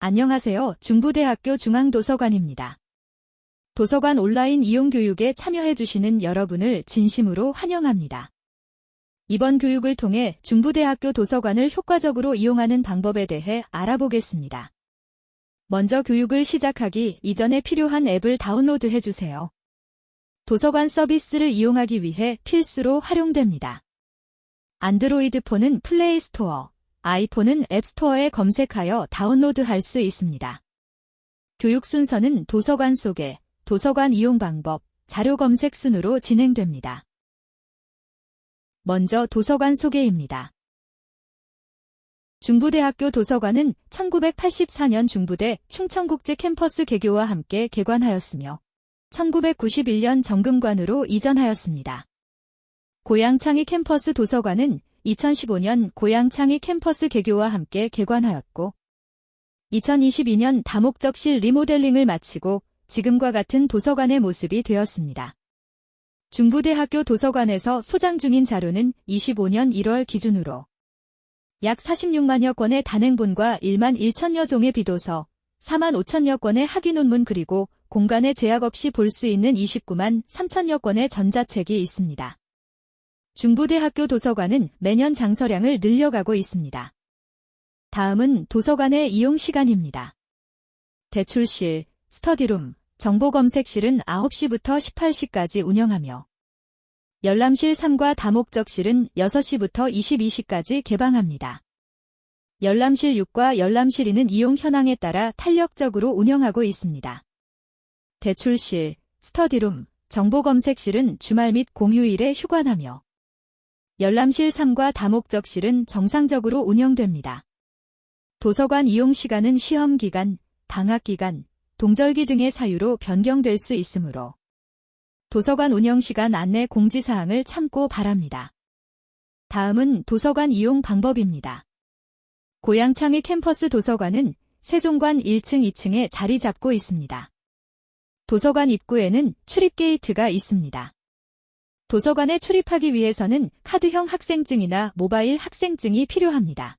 안녕하세요. 중부대학교 중앙도서관입니다. 도서관 온라인 이용 교육에 참여해주시는 여러분을 진심으로 환영합니다. 이번 교육을 통해 중부대학교 도서관을 효과적으로 이용하는 방법에 대해 알아보겠습니다. 먼저 교육을 시작하기 이전에 필요한 앱을 다운로드해주세요. 도서관 서비스를 이용하기 위해 필수로 활용됩니다. 안드로이드 폰은 플레이스토어, 아이폰은 앱스토어에 검색하여 다운로드할 수 있습니다. 교육 순서는 도서관 소개, 도서관 이용 방법, 자료 검색 순으로 진행됩니다. 먼저 도서관 소개입니다. 중부대학교 도서관은 1984년 중부대 충청국제 캠퍼스 개교와 함께 개관하였으며 1991년 정금관으로 이전하였습니다. 고양창이 캠퍼스 도서관은 2015년 고양창이 캠퍼스 개교와 함께 개관하였고 2022년 다목적실 리모델링을 마치고 지금과 같은 도서관의 모습이 되었습니다. 중부대학교 도서관에서 소장 중인 자료는 25년 1월 기준으로 약 46만여 건의 단행본과 1만 1천여 종의 비도서, 4만 5천여 건의 학위 논문 그리고 공간에 제약 없이 볼 수 있는 29만 3천여 건의 전자책이 있습니다. 중부대학교 도서관은 매년 장서량을 늘려가고 있습니다. 다음은 도서관의 이용 시간입니다. 대출실, 스터디룸, 정보검색실은 9시부터 18시까지 운영하며 열람실 3과 다목적실은 6시부터 22시까지 개방합니다. 열람실 6과 열람실 2는 이용 현황에 따라 탄력적으로 운영하고 있습니다. 대출실, 스터디룸, 정보검색실은 주말 및 공휴일에 휴관하며 열람실 3과 다목적실은 정상적으로 운영됩니다. 도서관 이용 시간은 시험기간, 방학기간, 동절기 등의 사유로 변경될 수 있으므로 도서관 운영시간 안내 공지사항을 참고 바랍니다. 다음은 도서관 이용 방법입니다. 고양창의 캠퍼스 도서관은 세종관 1층, 2층에 자리 잡고 있습니다. 도서관 입구에는 출입 게이트가 있습니다. 도서관에 출입하기 위해서는 카드형 학생증이나 모바일 학생증이 필요합니다.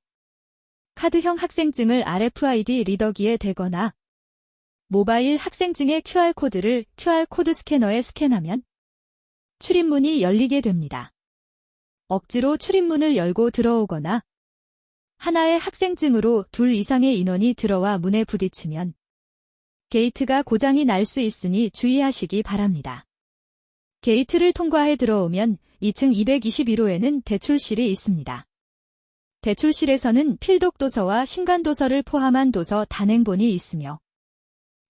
카드형 학생증을 RFID 리더기에 대거나 모바일 학생증의 QR코드를 QR코드 스캐너에 스캔하면 출입문이 열리게 됩니다. 억지로 출입문을 열고 들어오거나 하나의 학생증으로 2 이상의 인원이 들어와 문에 부딪히면 게이트가 고장이 날 수 있으니 주의하시기 바랍니다. 게이트를 통과해 들어오면 2층 221호에는 대출실이 있습니다. 대출실에서는 필독도서와 신간도서를 포함한 도서 단행본이 있으며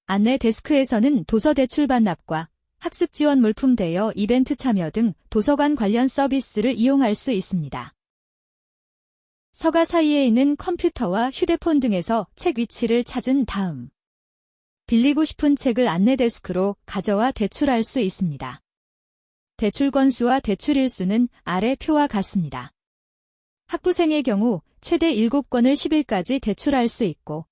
안내 데스크에서는 도서 대출 반납과 학습 지원 물품 대여 이벤트 참여 등 도서관 관련 서비스를 이용할 수 있습니다. 서가 사이에 있는 컴퓨터와 휴대폰 등에서 책 위치를 찾은 다음 빌리고 싶은 책을 안내 데스크로 가져와 대출할 수 있습니다. 대출 건수와 대출 일수는 아래 표와 같습니다. 학부생의 경우 최대 7권을 10일까지 대출할 수 있고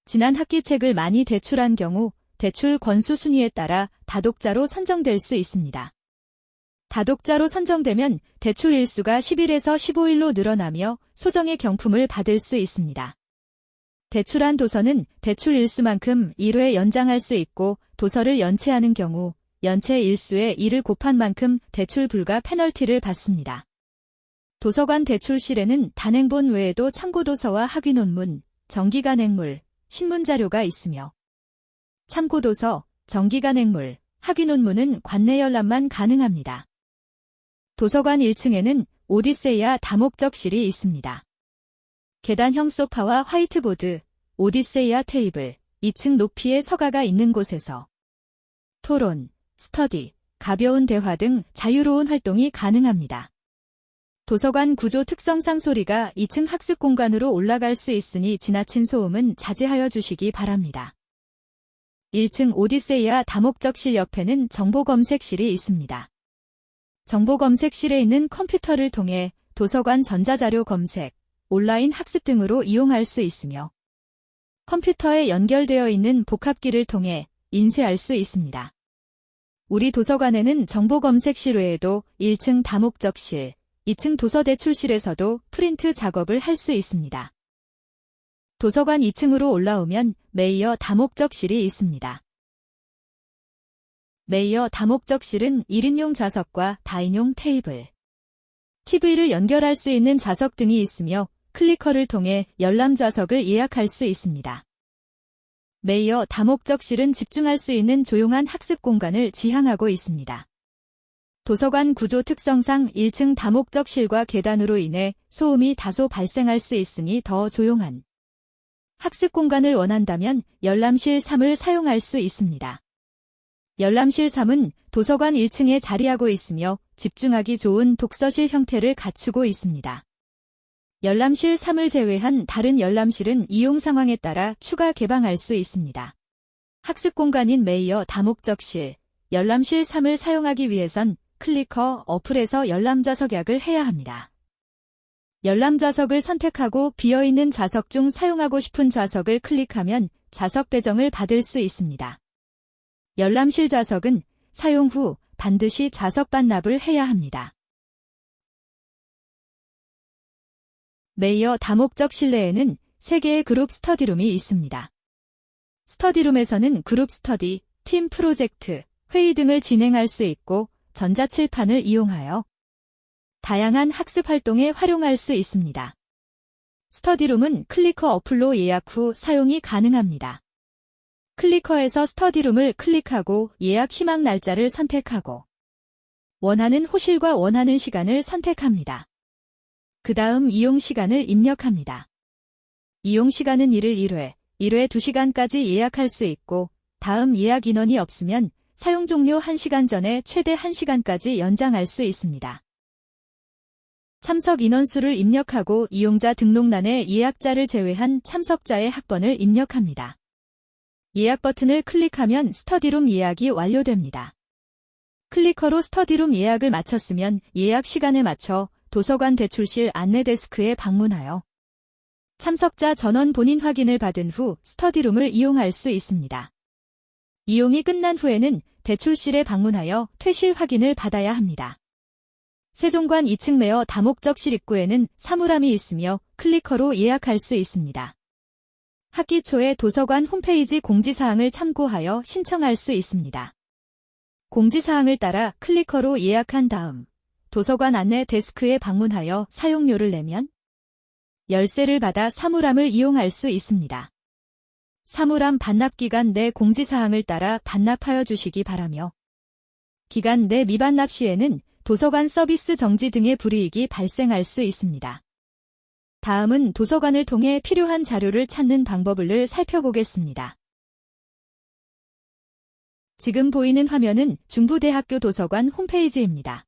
지난 학기 책을 많이 대출한 경우 대출 권수 순위에 따라 다독자로 선정될 수 있습니다. 다독자로 선정되면 대출 일수가 10일에서 15일로 늘어나며 소정의 경품을 받을 수 있습니다. 대출한 도서는 대출 일수만큼 1회 연장할 수 있고 도서를 연체하는 경우 연체 일수의 1을 곱한 만큼 대출 불가 페널티를 받습니다. 도서관 대출실에는 단행본 외에도 참고도서와 학위 논문, 정기간행물, 신문자료가 있으며 참고도서, 정기간행물, 학위 논문은 관내 열람만 가능합니다. 도서관 1층에는 오디세이아 다목적실이 있습니다. 계단형 소파와 화이트보드, 오디세이아 테이블, 2층 높이의 서가가 있는 곳에서 토론, 스터디, 가벼운 대화 등 자유로운 활동이 가능합니다. 도서관 구조 특성상 소리가 2층 학습 공간으로 올라갈 수 있으니 지나친 소음은 자제하여 주시기 바랍니다. 1층 오디세이아 다목적실 옆에는 정보검색실이 있습니다. 정보검색실에 있는 컴퓨터를 통해 도서관 전자자료 검색, 온라인 학습 등으로 이용할 수 있으며 컴퓨터에 연결되어 있는 복합기를 통해 인쇄할 수 있습니다. 우리 도서관에는 정보검색실 외에도 1층 다목적실, 2층 도서대출실에서도 프린트 작업을 할 수 있습니다. 도서관 2층으로 올라오면 메이어 다목적실이 있습니다. 메이어 다목적실은 1인용 좌석과 다인용 테이블, TV를 연결할 수 있는 좌석 등이 있으며 클리커를 통해 열람 좌석을 예약할 수 있습니다. 메이어 다목적실은 집중할 수 있는 조용한 학습 공간을 지향하고 있습니다. 도서관 구조 특성상 1층 다목적실과 계단으로 인해 소음이 다소 발생할 수 있으니 더 조용한 학습 공간을 원한다면 열람실 3을 사용할 수 있습니다. 열람실 3은 도서관 1층에 자리하고 있으며 집중하기 좋은 독서실 형태를 갖추고 있습니다. 열람실 3을 제외한 다른 열람실은 이용 상황에 따라 추가 개방할 수 있습니다. 학습 공간인 메이어 다목적실, 열람실 3을 사용하기 위해선 클리커 어플에서 열람 좌석 예약을 해야 합니다. 열람 좌석을 선택하고 비어있는 좌석 중 사용하고 싶은 좌석을 클릭하면 좌석 배정을 받을 수 있습니다. 열람실 좌석은 사용 후 반드시 좌석 반납을 해야 합니다. 메이어 다목적 실내에는 3개의 그룹 스터디룸이 있습니다. 스터디룸에서는 그룹 스터디, 팀 프로젝트, 회의 등을 진행할 수 있고 전자칠판을 이용하여 다양한 학습 활동에 활용할 수 있습니다. 스터디룸은 클리커 어플로 예약 후 사용이 가능합니다. 클리커에서 스터디룸을 클릭하고 예약 희망 날짜를 선택하고 원하는 호실과 원하는 시간을 선택합니다. 그 다음 이용 시간을 입력합니다. 이용 시간은 1일 1회, 1회 2시간까지 예약할 수 있고 다음 예약 인원이 없으면 사용 종료 1시간 전에 최대 1시간까지 연장할 수 있습니다. 참석 인원수를 입력하고 이용자 등록란에 예약자를 제외한 참석자의 학번을 입력합니다. 예약 버튼을 클릭하면 스터디룸 예약이 완료됩니다. 클리커로 스터디룸 예약을 마쳤으면 예약 시간에 맞춰 도서관 대출실 안내 데스크에 방문하여 참석자 전원 본인 확인을 받은 후 스터디룸을 이용할 수 있습니다. 이용이 끝난 후에는 대출실에 방문하여 퇴실 확인을 받아야 합니다. 세종관 2층 메어 다목적실 입구에는 사물함이 있으며 클리커로 예약할 수 있습니다. 학기 초에 도서관 홈페이지 공지사항을 참고하여 신청할 수 있습니다. 공지사항을 따라 클리커로 예약한 다음 도서관 안내 데스크에 방문하여 사용료를 내면 열쇠를 받아 사물함을 이용할 수 있습니다. 사물함 반납 기간 내 공지사항을 따라 반납하여 주시기 바라며 기간 내 미반납 시에는 도서관 서비스 정지 등의 불이익이 발생할 수 있습니다. 다음은 도서관을 통해 필요한 자료를 찾는 방법을 살펴보겠습니다. 지금 보이는 화면은 중부대학교 도서관 홈페이지입니다.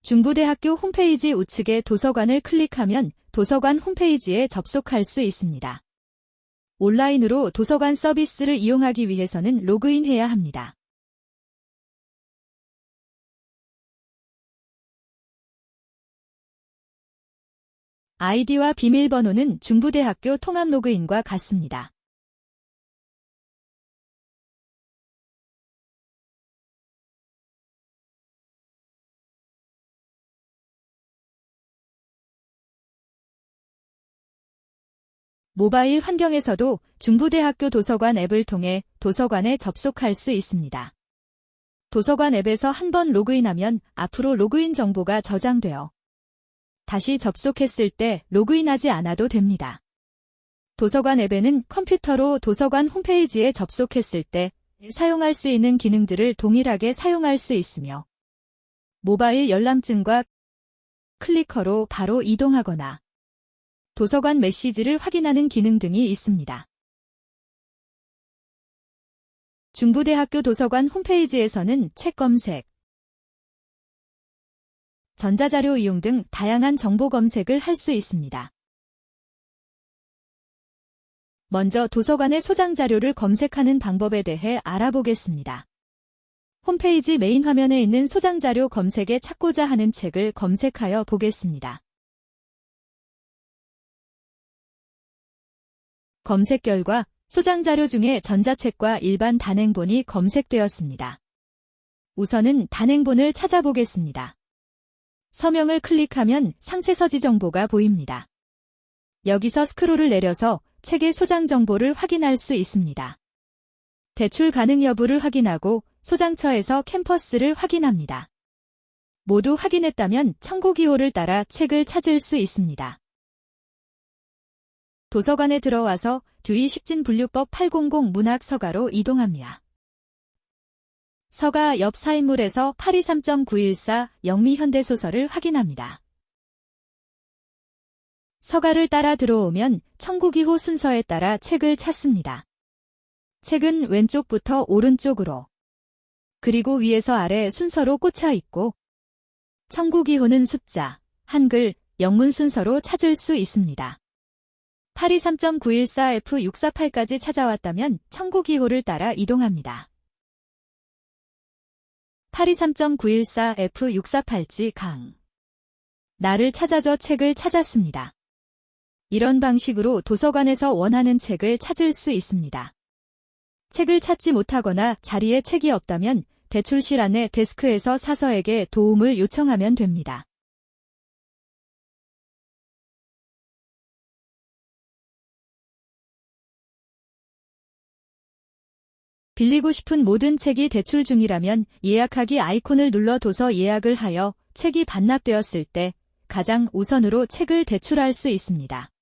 중부대학교 홈페이지 우측에 도서관을 클릭하면 도서관 홈페이지에 접속할 수 있습니다. 온라인으로 도서관 서비스를 이용하기 위해서는 로그인해야 합니다. 아이디와 비밀번호는 중부대학교 통합 로그인과 같습니다. 모바일 환경에서도 중부대학교 도서관 앱을 통해 도서관에 접속할 수 있습니다. 도서관 앱에서 한번 로그인하면 앞으로 로그인 정보가 저장되어 다시 접속했을 때 로그인하지 않아도 됩니다. 도서관 앱에는 컴퓨터로 도서관 홈페이지에 접속했을 때 사용할 수 있는 기능들을 동일하게 사용할 수 있으며 모바일 열람증과 클리커로 바로 이동하거나 도서관 메시지를 확인하는 기능 등이 있습니다. 중부대학교 도서관 홈페이지에서는 책 검색, 전자자료 이용 등 다양한 정보 검색을 할 수 있습니다. 먼저 도서관의 소장 자료를 검색하는 방법에 대해 알아보겠습니다. 홈페이지 메인 화면에 있는 소장 자료 검색에 찾고자 하는 책을 검색하여 보겠습니다. 검색 결과 소장 자료 중에 전자책과 일반 단행본이 검색되었습니다. 우선은 단행본을 찾아보겠습니다. 서명을 클릭하면 상세서지 정보가 보입니다. 여기서 스크롤을 내려서 책의 소장 정보를 확인할 수 있습니다. 대출 가능 여부를 확인하고 소장처에서 캠퍼스를 확인합니다. 모두 확인했다면 청구 기호를 따라 책을 찾을 수 있습니다. 도서관에 들어와서 듀이 식진분류법 800 문학 서가로 이동합니다. 서가 옆 사인물에서 823.914 영미현대소설을 확인합니다. 서가를 따라 들어오면 청구기호 순서에 따라 책을 찾습니다. 책은 왼쪽부터 오른쪽으로, 그리고 위에서 아래 순서로 꽂혀 있고 청구기호는 숫자, 한글, 영문 순서로 찾을 수 있습니다. 823.914F648까지 찾아왔다면 청구기호를 따라 이동합니다. 823.914F648지 강. 나를 찾아줘 책을 찾았습니다. 이런 방식으로 도서관에서 원하는 책을 찾을 수 있습니다. 책을 찾지 못하거나 자리에 책이 없다면 대출실 안의 데스크에서 사서에게 도움을 요청하면 됩니다. 빌리고 싶은 모든 책이 대출 중이라면 예약하기 아이콘을 눌러 도서 예약을 하여 책이 반납되었을 때 가장 우선으로 책을 대출할 수 있습니다.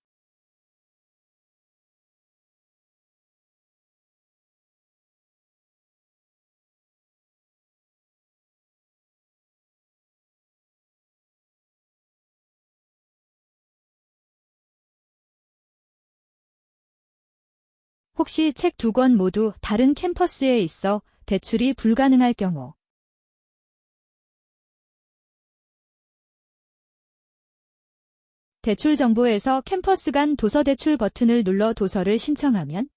혹시 책 2권 모두 다른 캠퍼스에 있어 대출이 불가능할 경우 대출 정보에서 캠퍼스 간 도서 대출 버튼을 눌러 도서를 신청하면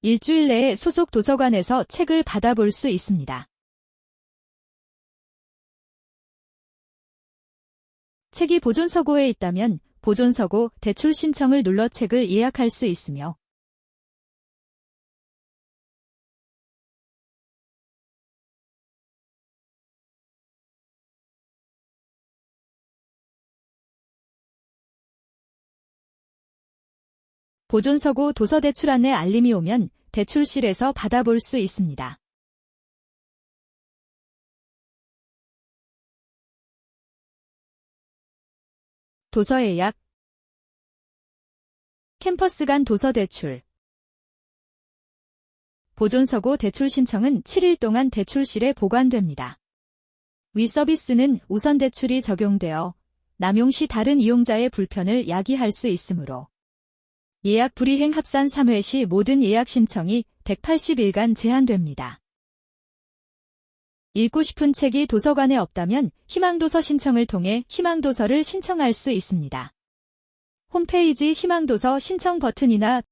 일주일 내에 소속 도서관에서 책을 받아볼 수 있습니다. 책이 보존서고에 있다면 보존서고 대출 신청을 눌러 책을 예약할 수 있으며 보존서고 도서대출 안내 알림이 오면 대출실에서 받아볼 수 있습니다. 도서 예약, 캠퍼스 간 도서 대출, 보존서고 대출 신청은 7일 동안 대출실에 보관됩니다. 위 서비스는 우선 대출이 적용되어 남용 시 다른 이용자의 불편을 야기할 수 있으므로 예약 불이행 합산 3회 시 모든 예약 신청이 180일간 제한됩니다. 읽고 싶은 책이 도서관에 없다면 희망도서 신청을 통해 희망도서를 신청할 수 있습니다. 홈페이지 희망도서 신청 버튼이나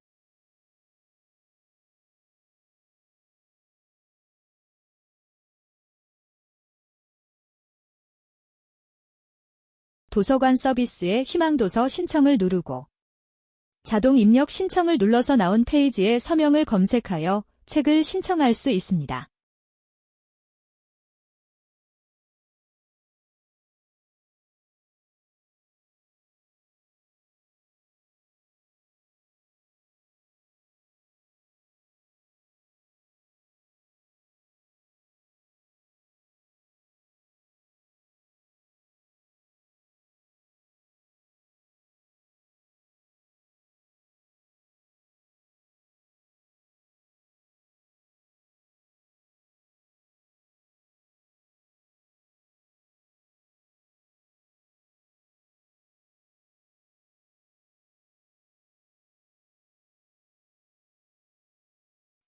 도서관 서비스의 희망도서 신청을 누르고 자동 입력 신청을 눌러서 나온 페이지에 서명을 검색하여 책을 신청할 수 있습니다.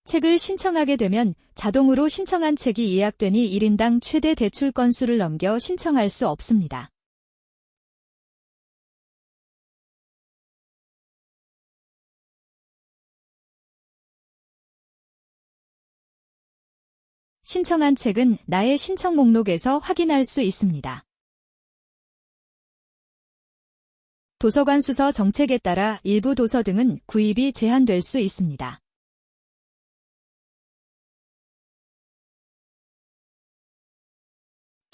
책을 신청하게 되면 자동으로 신청한 책이 예약되니 1인당 최대 대출 건수를 넘겨 신청할 수 없습니다. 신청한 책은 나의 신청 목록에서 확인할 수 있습니다. 도서관 수서 정책에 따라 일부 도서 등은 구입이 제한될 수 있습니다.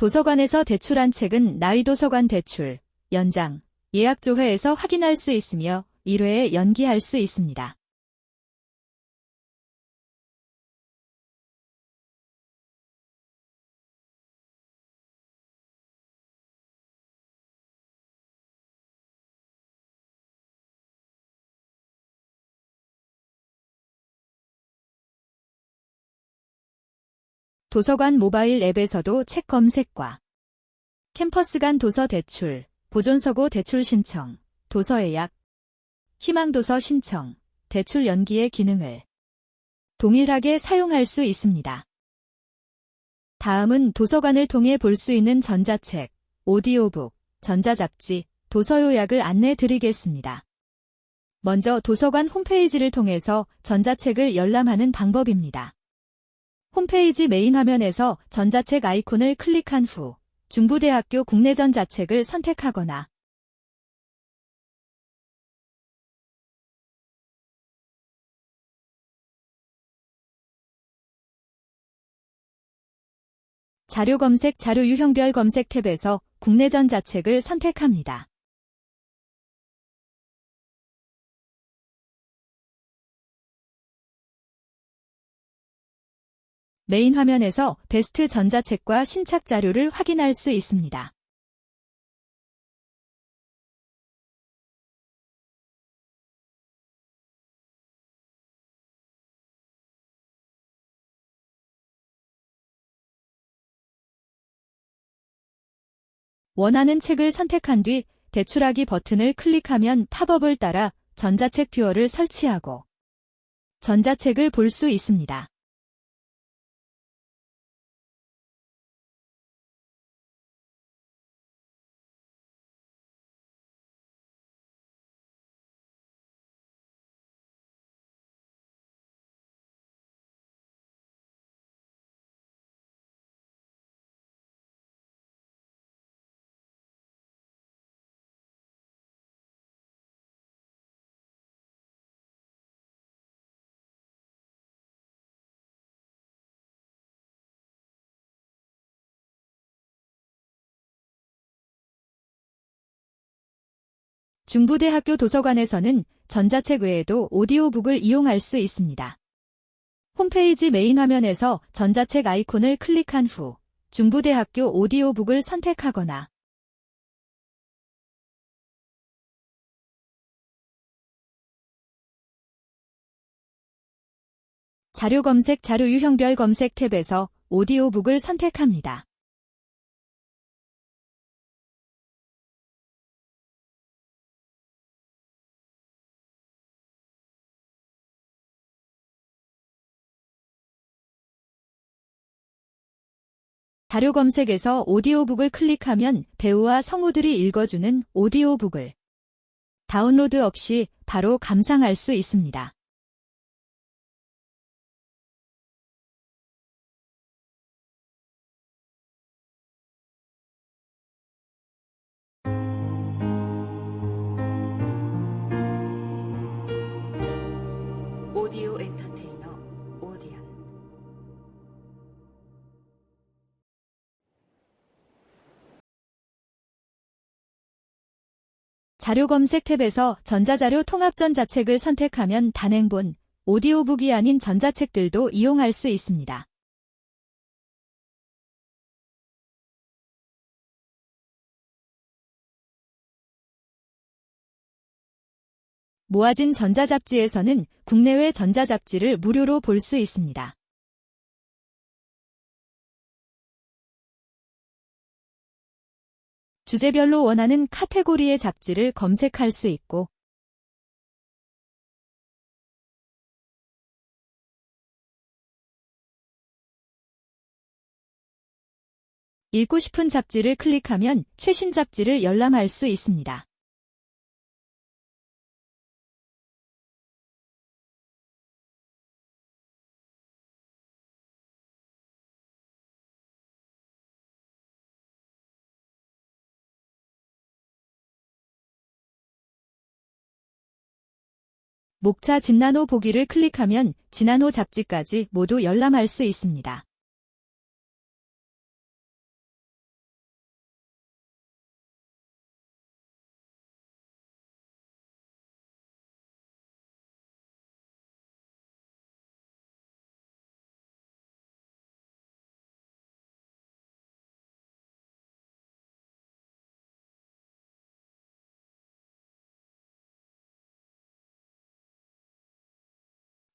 도서관에서 대출한 책은 나이도서관 대출, 연장, 예약조회에서 확인할 수 있으며 1회에 연기할 수 있습니다. 도서관 모바일 앱에서도 책 검색과 캠퍼스 간 도서 대출, 보존서고 대출 신청, 도서 예약, 희망도서 신청, 대출 연기의 기능을 동일하게 사용할 수 있습니다. 다음은 도서관을 통해 볼 수 있는 전자책, 오디오북, 전자잡지, 도서요약을 안내 드리겠습니다. 먼저 도서관 홈페이지를 통해서 전자책을 열람하는 방법입니다. 홈페이지 메인 화면에서 전자책 아이콘을 클릭한 후 중부대학교 국내전자책을 선택하거나 자료 검색 자료 유형별 검색 탭에서 국내전자책을 선택합니다. 메인 화면에서 베스트 전자책과 신착 자료를 확인할 수 있습니다. 원하는 책을 선택한 뒤 대출하기 버튼을 클릭하면 팝업을 따라 전자책 뷰어를 설치하고 전자책을 볼 수 있습니다. 중부대학교 도서관에서는 전자책 외에도 오디오북을 이용할 수 있습니다. 홈페이지 메인 화면에서 전자책 아이콘을 클릭한 후 중부대학교 오디오북을 선택하거나 자료 검색 자료 유형별 검색 탭에서 오디오북을 선택합니다. 자료 검색에서 오디오북을 클릭하면 배우와 성우들이 읽어주는 오디오북을 다운로드 없이 바로 감상할 수 있습니다. 오디오 엔터테이너 오디언. 자료 검색 탭에서 전자자료 통합 전자책을 선택하면 단행본, 오디오북이 아닌 전자책들도 이용할 수 있습니다. 모아진 전자잡지에서는 국내외 전자잡지를 무료로 볼 수 있습니다. 주제별로 원하는 카테고리의 잡지를 검색할 수 있고 읽고 싶은 잡지를 클릭하면 최신 잡지를 열람할 수 있습니다. 목차 진난호 보기를 클릭하면 진난호 잡지까지 모두 열람할 수 있습니다.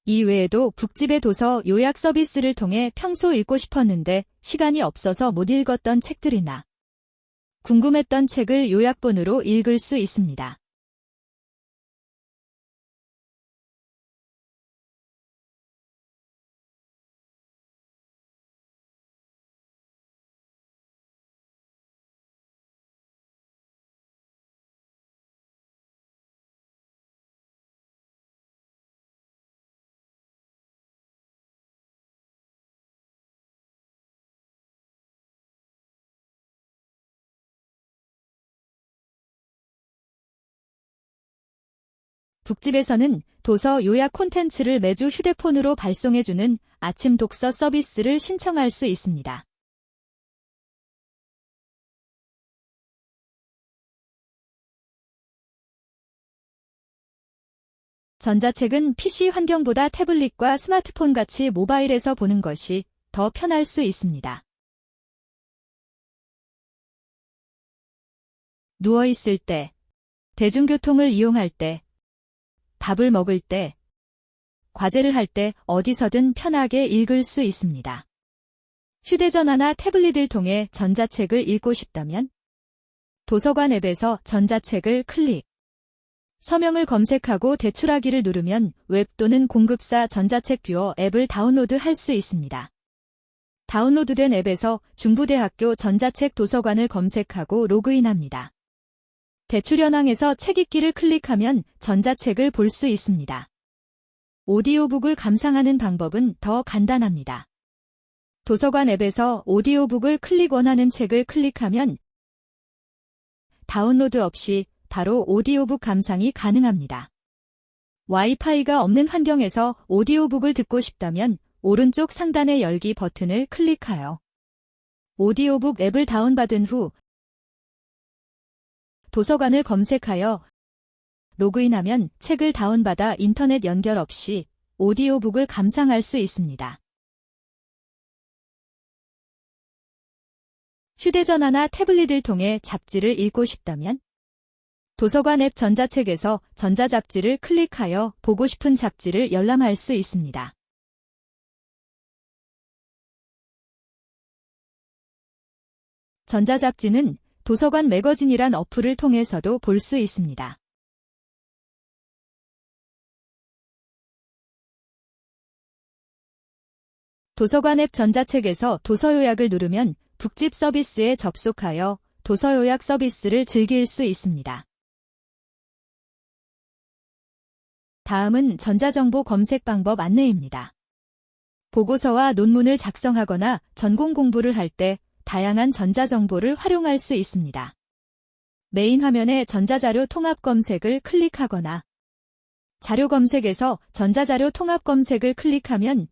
이 외에도 북집의 도서 요약 서비스를 통해 평소 읽고 싶었는데 시간이 없어서 못 읽었던 책들이나 궁금했던 책을 요약본으로 읽을 수 있습니다. 북집에서는 도서 요약 콘텐츠를 매주 휴대폰으로 발송해주는 아침 독서 서비스를 신청할 수 있습니다. 전자책은 PC 환경보다 태블릿과 스마트폰 같이 모바일에서 보는 것이 더 편할 수 있습니다. 누워있을 때, 대중교통을 이용할 때, 밥을 먹을 때, 과제를 할 때 어디서든 편하게 읽을 수 있습니다. 휴대전화나 태블릿을 통해 전자책을 읽고 싶다면 도서관 앱에서 전자책을 클릭. 서명을 검색하고 대출하기를 누르면 웹 또는 공급사 전자책 뷰어 앱을 다운로드할 수 있습니다. 다운로드된 앱에서 중부대학교 전자책 도서관을 검색하고 로그인합니다. 대출 현황에서 책 읽기를 클릭하면 전자책을 볼 수 있습니다. 오디오북을 감상하는 방법은 더 간단합니다. 도서관 앱에서 오디오북을 원하는 책을 클릭하면 다운로드 없이 바로 오디오북 감상이 가능합니다. 와이파이가 없는 환경에서 오디오북을 듣고 싶다면 오른쪽 상단의 열기 버튼을 클릭하여 오디오북 앱을 다운받은 후 도서관을 검색하여 로그인하면 책을 다운받아 인터넷 연결 없이 오디오북을 감상할 수 있습니다. 휴대전화나 태블릿을 통해 잡지를 읽고 싶다면 도서관 앱 전자책에서 전자잡지를 클릭하여 보고 싶은 잡지를 열람할 수 있습니다. 전자잡지는 도서관 매거진이란 어플을 통해서도 볼 수 있습니다. 도서관 앱 전자책에서 도서 요약을 누르면 북집 서비스에 접속하여 도서 요약 서비스를 즐길 수 있습니다. 다음은 전자정보 검색 방법 안내입니다. 보고서와 논문을 작성하거나 전공 공부를 할 때 다양한 전자정보를 활용할 수 있습니다. 메인 화면에 전자자료 통합 검색을 클릭하거나 자료 검색에서 전자자료 통합 검색을 클릭하면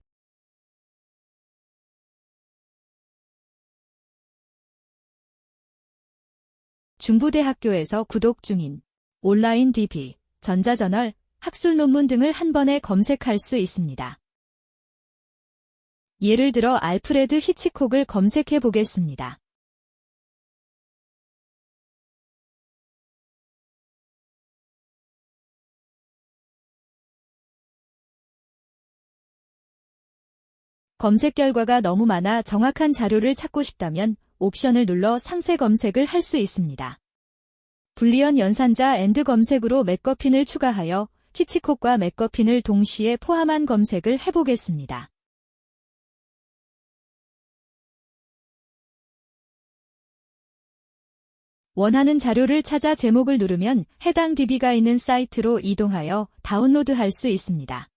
중부대학교에서 구독 중인 온라인 DB, 전자저널, 학술 논문 등을 한 번에 검색할 수 있습니다. 예를 들어 알프레드 히치콕을 검색해 보겠습니다. 검색 결과가 너무 많아 정확한 자료를 찾고 싶다면 옵션을 눌러 상세 검색을 할 수 있습니다. 불리언 연산자 AND 검색으로 맥거핀을 추가하여 히치콕과 맥거핀을 동시에 포함한 검색을 해보겠습니다. 원하는 자료를 찾아 제목을 누르면 해당 DB가 있는 사이트로 이동하여 다운로드할 수 있습니다.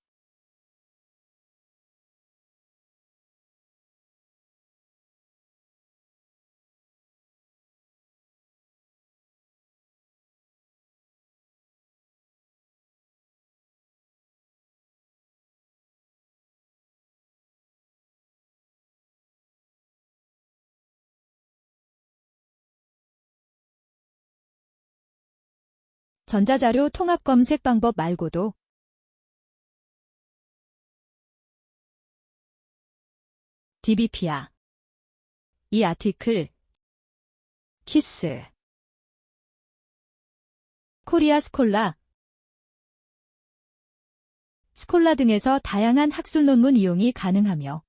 전자자료 통합 검색 방법 말고도 DBpedia, 이 아티클, 키스, 코리아 스콜라, 스콜라 등에서 다양한 학술 논문 이용이 가능하며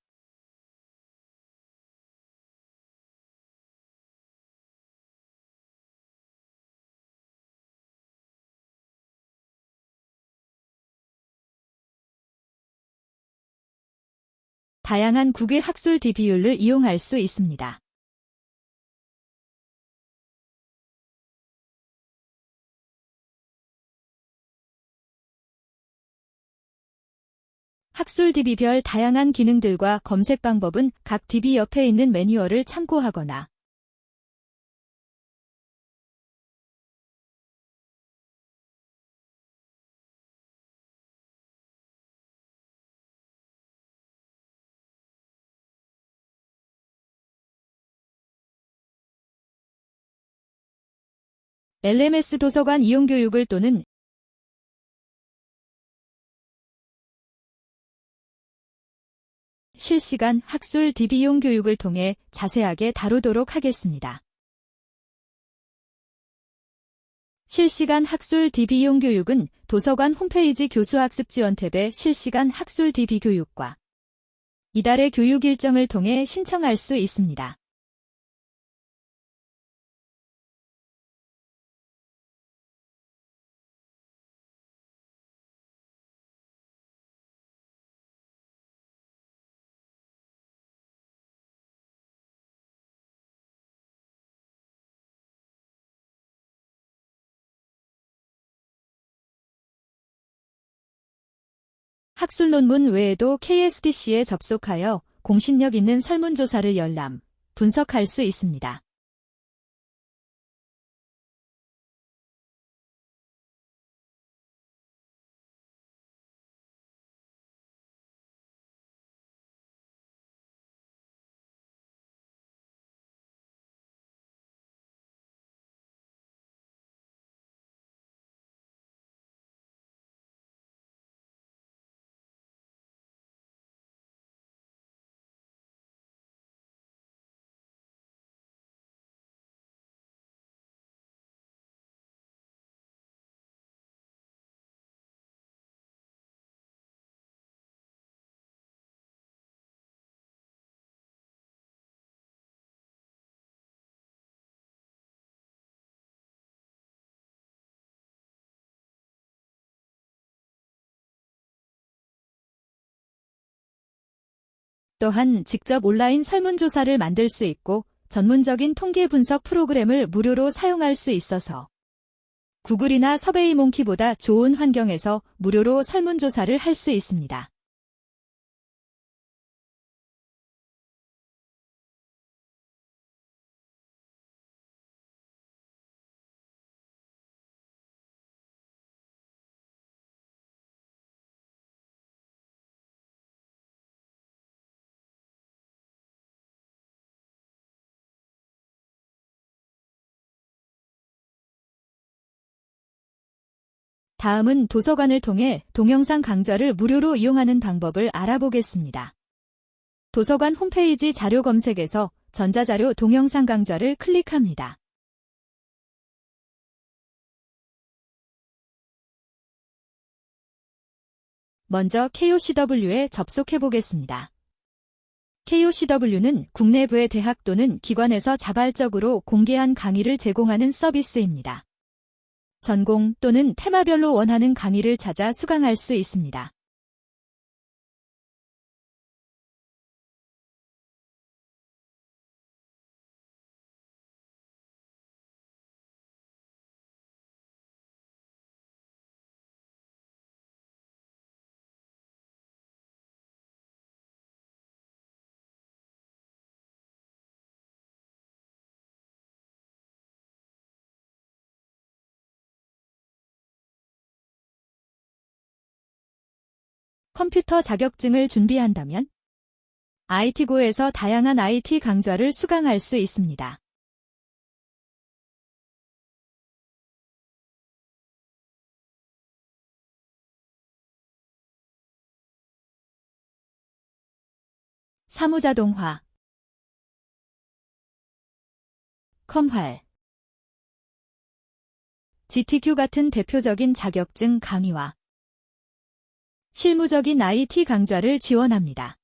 다양한 국외 학술 DB율을 이용할 수 있습니다. 학술 DB별 다양한 기능들과 검색 방법은 각 DB 옆에 있는 매뉴얼을 참고하거나 LMS 도서관 이용 교육을 또는 실시간 학술 DB용 교육을 통해 자세하게 다루도록 하겠습니다. 실시간 학술 DB용 교육은 도서관 홈페이지 교수학습 지원 탭의 실시간 학술 DB 교육과 이달의 교육 일정을 통해 신청할 수 있습니다. 학술 논문 외에도 KSDC에 접속하여 공신력 있는 설문조사를 열람, 분석할 수 있습니다. 또한 직접 온라인 설문조사를 만들 수 있고 전문적인 통계 분석 프로그램을 무료로 사용할 수 있어서 구글이나 서베이몽키보다 좋은 환경에서 무료로 설문조사를 할 수 있습니다. 다음은 도서관을 통해 동영상 강좌를 무료로 이용하는 방법을 알아보겠습니다. 도서관 홈페이지 자료 검색에서 전자자료 동영상 강좌를 클릭합니다. 먼저 KOCW에 접속해 보겠습니다. KOCW는 국내부의 대학 또는 기관에서 자발적으로 공개한 강의를 제공하는 서비스입니다. 전공 또는 테마별로 원하는 강의를 찾아 수강할 수 있습니다. 컴퓨터 자격증을 준비한다면 IT고에서 다양한 IT 강좌를 수강할 수 있습니다. 사무자동화, 컴활, GTQ 같은 대표적인 자격증 강의와 실무적인 IT 강좌를 지원합니다.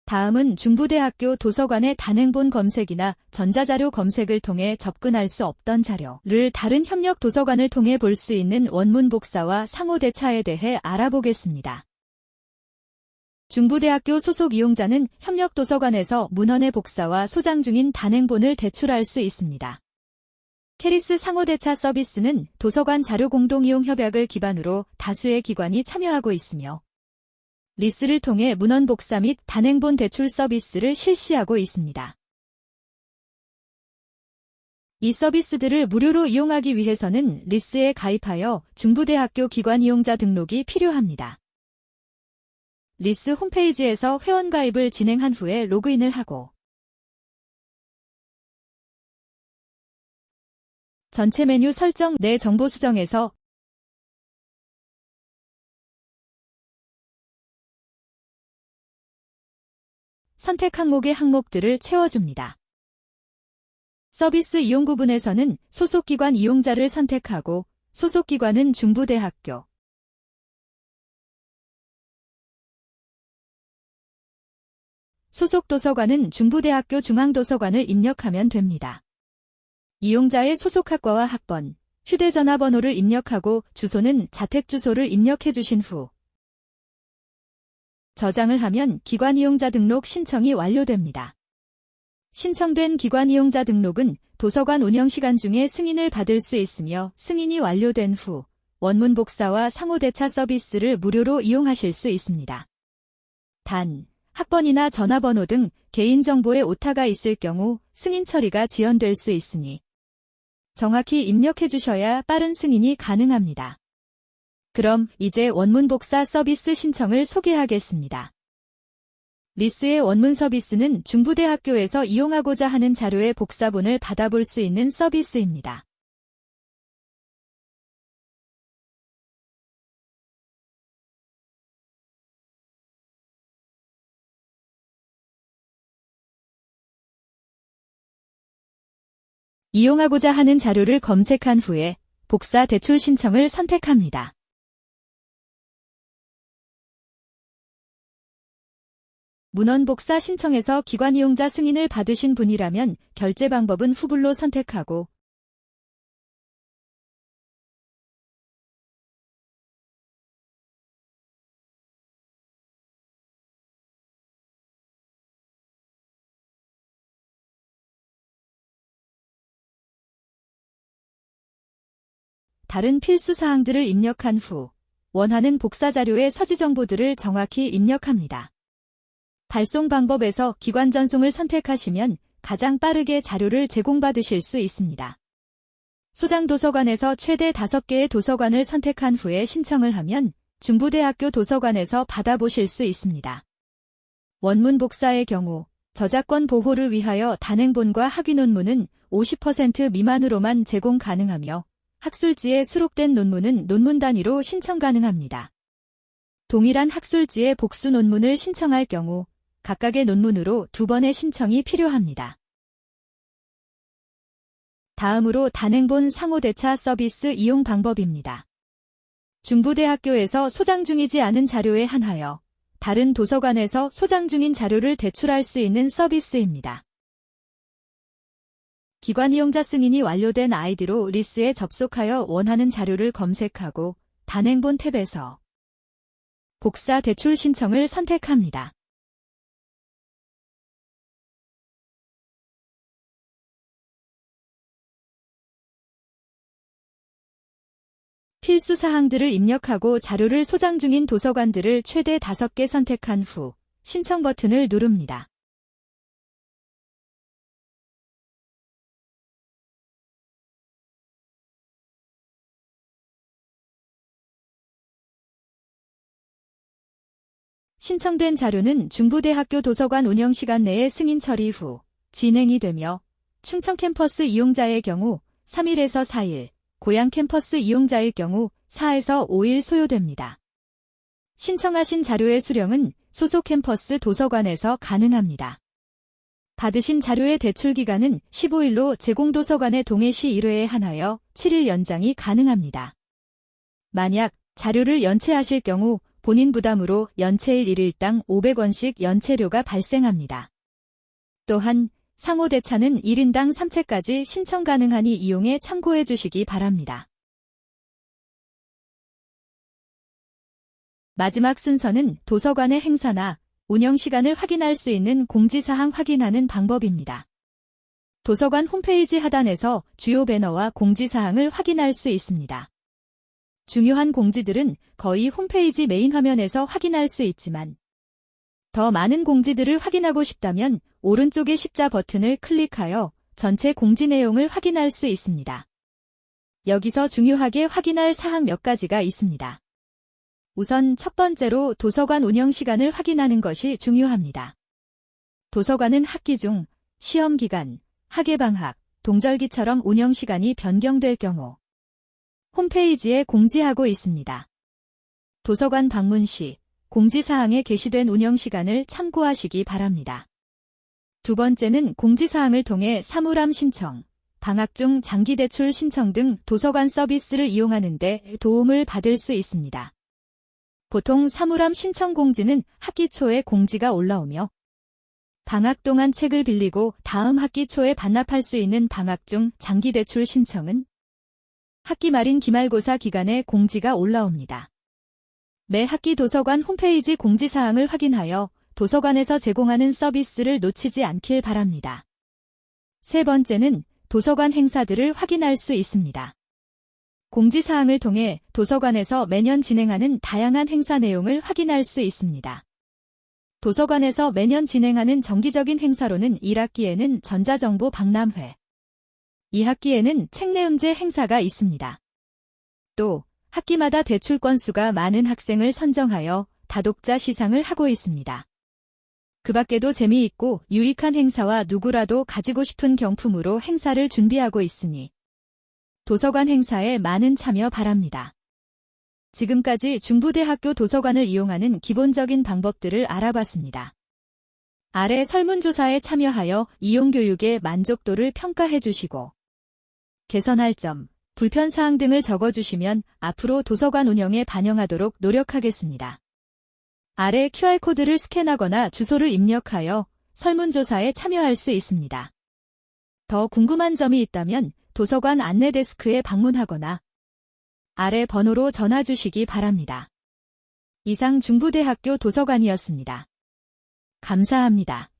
다음은 중부대학교 도서관의 단행본 검색이나 전자자료 검색을 통해 접근할 수 없던 자료를 다른 협력 도서관을 통해 볼 수 있는 원문 복사와 상호 대차에 대해 알아보겠습니다. 중부대학교 소속 이용자는 협력 도서관에서 문헌의 복사와 소장 중인 단행본을 대출할 수 있습니다. 캐리스 상호 대차 서비스는 도서관 자료 공동이용 협약을 기반으로 다수의 기관이 참여하고 있으며 리스를 통해 문헌 복사 및 단행본 대출 서비스를 실시하고 있습니다. 이 서비스들을 무료로 이용하기 위해서는 리스에 가입하여 중부대학교 기관 이용자 등록이 필요합니다. 리스 홈페이지에서 회원 가입을 진행한 후에 로그인을 하고 전체 메뉴 설정 내 정보 수정에서 선택 항목의 항목들을 채워줍니다. 서비스 이용 구분에서는 소속기관 이용자를 선택하고 소속기관은 중부대학교, 소속도서관은 중부대학교 중앙도서관을 입력하면 됩니다. 이용자의 소속학과와 학번, 휴대전화번호를 입력하고 주소는 자택주소를 입력해 주신 후 저장을 하면 기관 이용자 등록 신청이 완료됩니다. 신청된 기관 이용자 등록은 도서관 운영 시간 중에 승인을 받을 수 있으며 승인이 완료된 후 원문 복사와 상호 대차 서비스를 무료로 이용하실 수 있습니다. 단, 학번이나 전화번호 등 개인정보에 오타가 있을 경우 승인 처리가 지연될 수 있으니 정확히 입력해 주셔야 빠른 승인이 가능합니다. 그럼 이제 원문 복사 서비스 신청을 소개하겠습니다. 리스의 원문 서비스는 중부대학교에서 이용하고자 하는 자료의 복사본을 받아볼 수 있는 서비스입니다. 이용하고자 하는 자료를 검색한 후에 복사 대출 신청을 선택합니다. 문헌 복사 신청에서 기관 이용자 승인을 받으신 분이라면 결제 방법은 후불로 선택하고 다른 필수 사항들을 입력한 후 원하는 복사 자료의 서지 정보들을 정확히 입력합니다. 발송 방법에서 기관 전송을 선택하시면 가장 빠르게 자료를 제공받으실 수 있습니다. 소장 도서관에서 최대 5개의 도서관을 선택한 후에 신청을 하면 중부대학교 도서관에서 받아보실 수 있습니다. 원문 복사의 경우 저작권 보호를 위하여 단행본과 학위 논문은 50% 미만으로만 제공 가능하며 학술지에 수록된 논문은 논문 단위로 신청 가능합니다. 동일한 학술지의 복수 논문을 신청할 경우 각각의 논문으로 2번의 신청이 필요합니다. 다음으로 단행본 상호 대차 서비스 이용 방법입니다. 중부대학교에서 소장 중이지 않은 자료에 한하여 다른 도서관에서 소장 중인 자료를 대출할 수 있는 서비스입니다. 기관 이용자 승인이 완료된 아이디로 리스에 접속하여 원하는 자료를 검색하고 단행본 탭에서 복사 대출 신청을 선택합니다. 필수 사항들을 입력하고 자료를 소장 중인 도서관들을 최대 5개 선택한 후 신청 버튼을 누릅니다. 신청된 자료는 중부대학교 도서관 운영시간 내에 승인 처리 후 진행이 되며 충청 캠퍼스 이용자의 경우 3일에서 4일, 고양 캠퍼스 이용자일 경우 4에서 5일 소요됩니다. 신청하신 자료의 수령은 소속 캠퍼스 도서관에서 가능합니다. 받으신 자료의 대출 기간은 15일로 제공도서관의 동해 시 1회에 한하여 7일 연장이 가능합니다. 만약 자료를 연체하실 경우 본인 부담으로 연체일 1일당 500원씩 연체료가 발생합니다. 또한 상호 대차는 1인당 3채까지 신청 가능하니 이용에 참고해 주시기 바랍니다. 마지막 순서는 도서관의 행사나 운영 시간을 확인할 수 있는 공지사항 확인하는 방법입니다. 도서관 홈페이지 하단에서 주요 배너와 공지사항을 확인할 수 있습니다. 중요한 공지들은 거의 홈페이지 메인 화면에서 확인할 수 있지만 더 많은 공지들을 확인하고 싶다면 오른쪽의 십자 버튼을 클릭하여 전체 공지 내용을 확인할 수 있습니다. 여기서 중요하게 확인할 사항 몇 가지가 있습니다. 우선 첫 번째로 도서관 운영 시간을 확인하는 것이 중요합니다. 도서관은 학기 중, 시험 기간, 학예방학, 동절기처럼 운영 시간이 변경될 경우 홈페이지에 공지하고 있습니다. 도서관 방문 시 공지사항에 게시된 운영 시간을 참고하시기 바랍니다. 두 번째는 공지사항을 통해 사물함 신청, 방학 중 장기대출 신청 등 도서관 서비스를 이용하는 데 도움을 받을 수 있습니다. 보통 사물함 신청 공지는 학기 초에 공지가 올라오며 방학 동안 책을 빌리고 다음 학기 초에 반납할 수 있는 방학 중 장기대출 신청은 학기 말인 기말고사 기간에 공지가 올라옵니다. 매 학기 도서관 홈페이지 공지사항을 확인하여 도서관에서 제공하는 서비스를 놓치지 않길 바랍니다. 세 번째는 도서관 행사들을 확인할 수 있습니다. 공지사항을 통해 도서관에서 매년 진행하는 다양한 행사 내용을 확인할 수 있습니다. 도서관에서 매년 진행하는 정기적인 행사로는 1학기에는 전자정보 박람회, 2학기에는 책내음제 행사가 있습니다. 또 학기마다 대출 건수가 많은 학생을 선정하여 다독자 시상을 하고 있습니다. 그 밖에도 재미있고 유익한 행사와 누구라도 가지고 싶은 경품으로 행사를 준비하고 있으니 도서관 행사에 많은 참여 바랍니다. 지금까지 중부대학교 도서관을 이용하는 기본적인 방법들을 알아봤습니다. 아래 설문조사에 참여하여 이용교육의 만족도를 평가해 주시고 개선할 점, 불편사항 등을 적어주시면 앞으로 도서관 운영에 반영하도록 노력하겠습니다. 아래 QR코드를 스캔하거나 주소를 입력하여 설문조사에 참여할 수 있습니다. 더 궁금한 점이 있다면 도서관 안내데스크에 방문하거나 아래 번호로 전화 주시기 바랍니다. 이상 중부대학교 도서관이었습니다. 감사합니다.